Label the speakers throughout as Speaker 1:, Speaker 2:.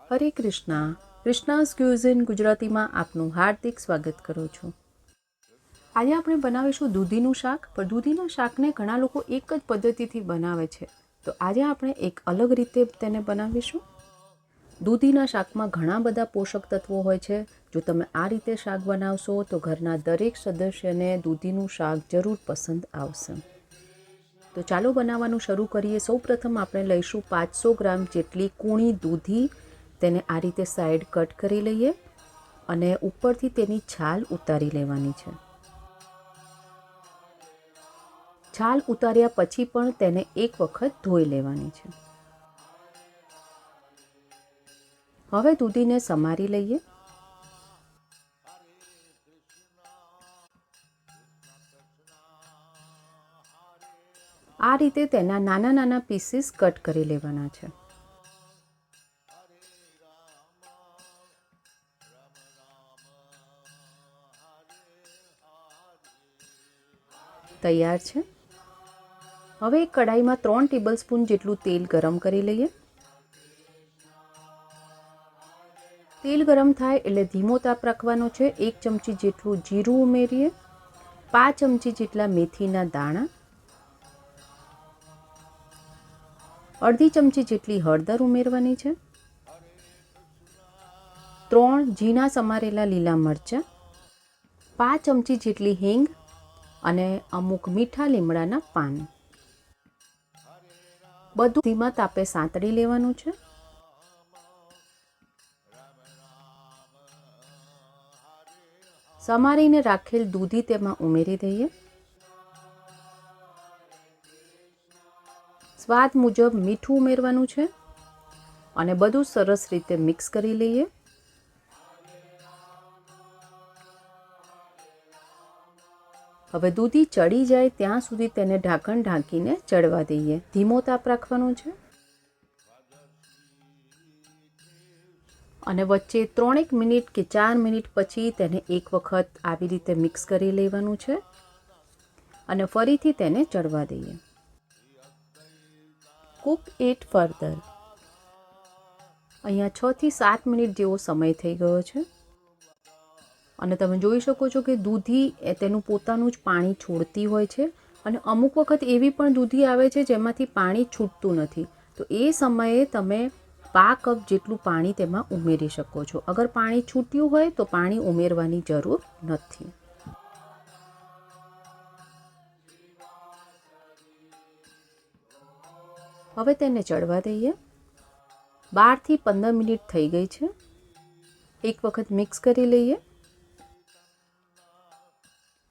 Speaker 1: હરે Krishna. કૃષ્ણાસ cuisine ગુજરાતીમાં આપનું હાર્દિક સ્વાગત કરું છું. આજે આપણે બનાવીશું દૂધીનું શાક. પણ દૂધીના શાકને ઘણા લોકો એક જ પદ્ધતિથી બનાવે છે, તો આજે આપણે એક અલગ રીતે તેને બનાવીશું. દૂધીના શાકમાં ઘણા બધા પોષક તત્વો હોય છે. જો તમે આ રીતે શાક બનાવશો તો ઘરના દરેક સદસ્યને દૂધીનું શાક જરૂર પસંદ આવશે. તો ચાલો બનાવવાનું શરૂ કરીએ. સૌપ્રથમ આપણે લઈશું 500 ગ્રામ જેટલી કૂણી દૂધી. તેને આ રીતે સાઈડ કટ કરી લઈએ અને ઉપરથી તેની છાલ ઉતારી લેવાની છે. છાલ ઉતાર્યા પછી પણ તેને એક વખત ધોઈ લેવાની છે. હવે દૂધીને સમારી લઈએ. આ રીતે તેના નાના નાના પીસીસ કટ કરી લેવાના છે. તૈયાર છે. હવે એક કઢાઈમાં 3 ટેબલસ્પૂન જેટલું તેલ ગરમ કરી લઈએ. તેલ ગરમ થાય એટલે ધીમો તાપ રાખવાનો છે. 1 ચમચી જેટલું જીરું ઉમેરીએ. 5 ચમચી જેટલા મેથીના દાણા, અડધી ચમચી જેટલી હળદર ઉમેરવાની છે. 3 ઝીણા સમારેલા લીલા મરચાં, 5 ચમચી જેટલી હિંગ અને અમુક મીઠા લીમડાના પાન. બધું ધીમા તાપે સાંતળી લેવાનું છે. સમારીને રાખેલ દૂધી તેમાં ઉમેરી દઈએ. સ્વાદ મુજબ મીઠું ઉમેરવાનું છે અને બધું સરસ રીતે મિક્સ કરી લઈએ. હવે દૂધી ચડી જાય ત્યાં સુધી તેને ઢાંકણ ઢાંકીને ચડવા દઈએ. ધીમો તાપ રાખવાનો છે અને વચ્ચે 3 મિનિટ કે 4 મિનિટ પછી તેને એક વખત આવી રીતે મિક્સ કરી લેવાનું છે અને ફરીથી તેને ચડવા દઈએ. Cook it further. અહીંયા 6 થી 7 મિનિટ જેવો સમય થઈ ગયો છે અને તમે જોઈ શકો છો કે દૂધી તેનું પોતાનું જ પાણી છોડતી હોય છે અને અમુક વખત એવી પણ દૂધી આવે છે જેમાંથી પાણી છૂટતું નથી. તો એ સમયે તમે 5 કપ જેટલું પાણી તેમાં ઉમેરી શકો છો. અગર પાણી છૂટ્યું હોય તો પાણી ઉમેરવાની જરૂર નથી. હવે તેને ચડવા દઈએ. 12 થી 15 મિનિટ થઈ ગઈ છે. એક વખત મિક્સ કરી લઈએ.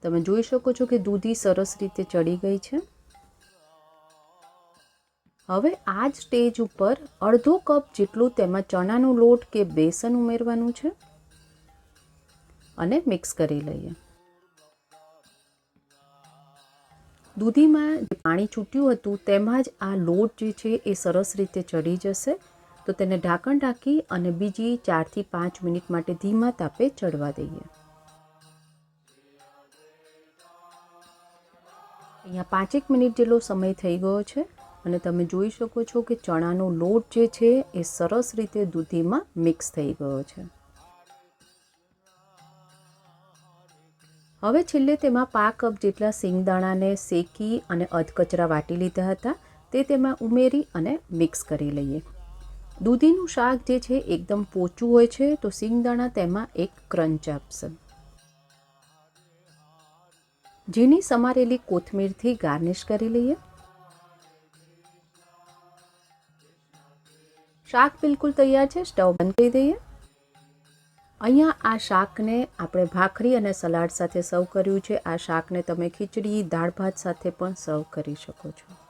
Speaker 1: તમે જોઈ શકો છો કે દૂધી સરસ રીતે ચડી ગઈ છે. હવે આ જ સ્ટેજ ઉપર અડધો કપ જેટલું તેમાં ચણાનો લોટ કે બેસન ઉમેરવાનું છે અને મિક્સ કરી લઈએ. દૂધીમાં જે પાણી છૂટ્યું હતું તેમાં જ આ લોટ જે છે એ સરસ રીતે ચડી જશે. તો તેને ઢાંકણ ઢાંકી અને બીજી 4 થી 5 મિનિટ માટે ધીમા તાપે ચડવા દઈએ. અહીંયા 5 મિનિટ જેટલો સમય થઈ ગયો છે અને તમે જોઈ શકો છો કે ચણાનો લોટ જે છે એ સરસ રીતે દૂધીમાં મિક્સ થઈ ગયો છે. હવે છેલ્લે તેમાં 5 કપ જેટલા સિંગદાણાને શેકી અને અધકચરા વાટી લીધા હતા તે તેમાં ઉમેરી અને મિક્સ કરી લઈએ. દૂધીનું શાક જે છે એકદમ પોચું હોય છે તો સિંગદાણા તેમાં એક ક્રંચ આપશે. ઝીણી સમારેલી કોથમીરથી ગાર્નિશ કરી લઈએ. શાક બિલકુલ તૈયાર છે. સ્ટવ બંધ કરી દઈએ. અહીંયા આ શાકને આપણે ભાખરી અને સલાડ સાથે સર્વ કર્યું છે. આ શાકને તમે ખીચડી, દાળ ભાત સાથે પણ સર્વ કરી શકો છો.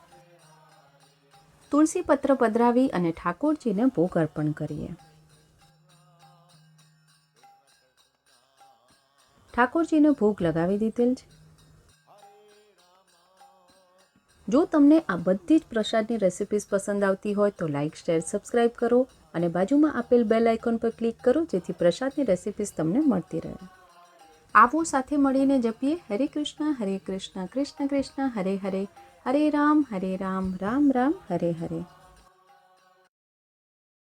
Speaker 1: તુલસી પત્ર પધરાવી અને ઠાકોરજીને ભોગ અર્પણ કરીએ. ઠાકોરજીને ભોગ લગાવી દીધેલ છે. જો તમને આ બધી જ પ્રસાદની રેસિપીઝ પસંદ આવતી હોય તો લાઇક, શેર, સબસ્ક્રાઈબ કરો અને બાજુમાં આપેલ બેલ આઇકોન પર ક્લિક કરો જેથી પ્રસાદની રેસિપીઝ તમને મળતી રહે. આવો સાથે મળીને જપીએ હરે કૃષ્ણ, કૃષ્ણ કૃષ્ણ હરે હરે, હરે રામ, રામ રામ, હરે હરે.